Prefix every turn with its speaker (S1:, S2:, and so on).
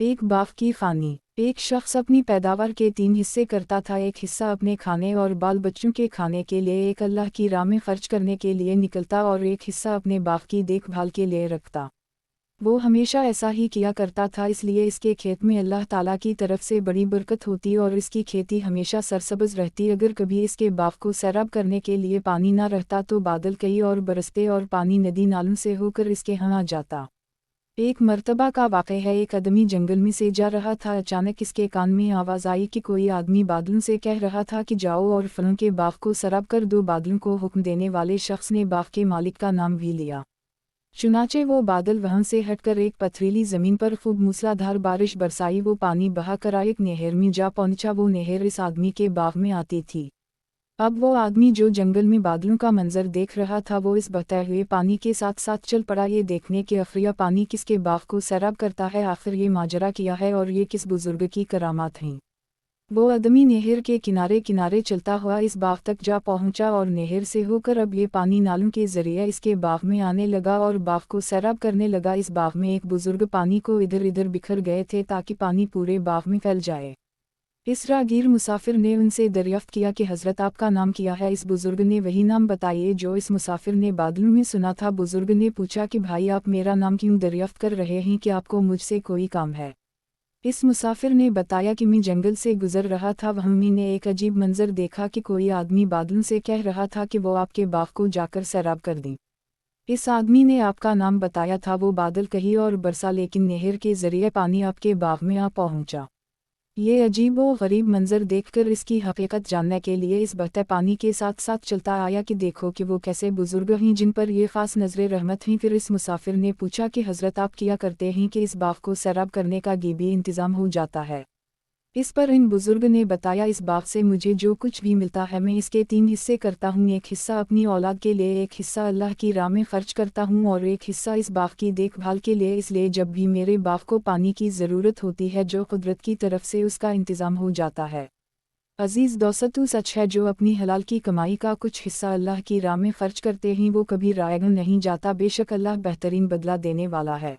S1: एक बाफ की फ़ानी। एक शख्स अपनी पैदावार के 3 हिस्से करता था। एक हिस्सा अपने खाने और बाल बच्चों के खाने के लिए, एक अल्लाह की राह में खर्च करने के लिए निकलता और एक हिस्सा अपने बाफ की देखभाल के लिए रखता। वो हमेशा ऐसा ही किया करता था, इसलिए इसके खेत में अल्लाह ताला की तरफ से बड़ी बरकत होती और इसकी खेती हमेशा सरसब्ज़ रहती। अगर कभी इसके बाफ को सैराब करने के लिए पानी ना रहता तो बादल कई और बरसते और पानी नदी नालों से होकर इसके यहाँ आ जाता। एक मर्तबा का वाक़या है, एक आदमी जंगल में से जा रहा था। अचानक इसके कान में आवाज़ आई कि कोई आदमी बादलों से कह रहा था कि जाओ और फलों के बाग को सैराब कर दो। बादलों को हुक्म देने वाले शख्स ने बाग के मालिक का नाम भी लिया। चुनाचे वो बादल वहाँ से हटकर एक पथरीली ज़मीन पर खूब मूसलाधार बारिश बरसाई। वो पानी बहा कर एक नहर में जा पहुँचा। वो नहर इस आदमी के बाग में आती थी। अब वो आदमी जो जंगल में बादलों का मंजर देख रहा था, वो इस बहते हुए पानी के साथ साथ चल पड़ा, ये देखने के अफरिया पानी किसके बाग को सैराब करता है, आखिर ये माजरा किया है और ये किस बुजुर्ग की करामात हैं। वो आदमी नहर के किनारे किनारे चलता हुआ इस बाग तक जा पहुंचा और नहर से होकर अब ये पानी नालों के जरिए इसके बाग में आने लगा और बाग को सैराब करने लगा। इस बाग में एक बुजुर्ग पानी को इधर इधर बिखर गए थे ताकि पानी पूरे बाग में फैल जाए। इस रागीर मुसाफिर ने उनसे दरियाफ्त किया कि हज़रत आपका नाम क्या है। इस बुजुर्ग ने वही नाम बताइए जो इस मुसाफिर ने बादलों में सुना था। बुजुर्ग ने पूछा कि भाई, आप मेरा नाम क्यों दरियाफ्त कर रहे हैं, कि आपको मुझसे कोई काम है। इस मुसाफिर ने बताया कि मैं जंगल से गुजर रहा था, वहाँ मैंने एक अजीब मंजर देखा कि कोई आदमी बादलों से कह रहा था कि वो आपके बाग को जाकर सैराब कर दें। इस आदमी ने आपका नाम बताया था, वो बादल कहीं और बरसा लेकिन नहर के जरिए पानी आपके बाग में आ पहुंचा। ये अजीब व गरीब मंजर देखकर इसकी हकीकत जानने के लिए इस बहते पानी के साथ साथ चलता आया कि देखो कि वो कैसे बुजुर्ग हैं जिन पर ये ख़ास नज़र रहमत हैं। फिर इस मुसाफिर ने पूछा कि हज़रत आप किया करते हैं कि इस बाग को सैराब करने का भी इंतज़ाम हो जाता है। इस पर इन बुजुर्ग ने बताया, इस बाग से मुझे जो कुछ भी मिलता है मैं इसके 3 हिस्से करता हूँ। एक हिस्सा अपनी औलाद के लिए, एक हिस्सा अल्लाह की राह में खर्च करता हूँ और एक हिस्सा इस बाग की देखभाल के लिए। इसलिए जब भी मेरे बाग को पानी की ज़रूरत होती है, जो कुदरत की तरफ से उसका इंतज़ाम हो जाता है। अजीज़ दोस्तों, सच है जो अपनी हलाल की कमाई का कुछ हिस्सा अल्लाह की राह में खर्च करते हैं वो कभी रायगन नहीं जाता। बेशक अल्लाह बेहतरीन बदला देने वाला है।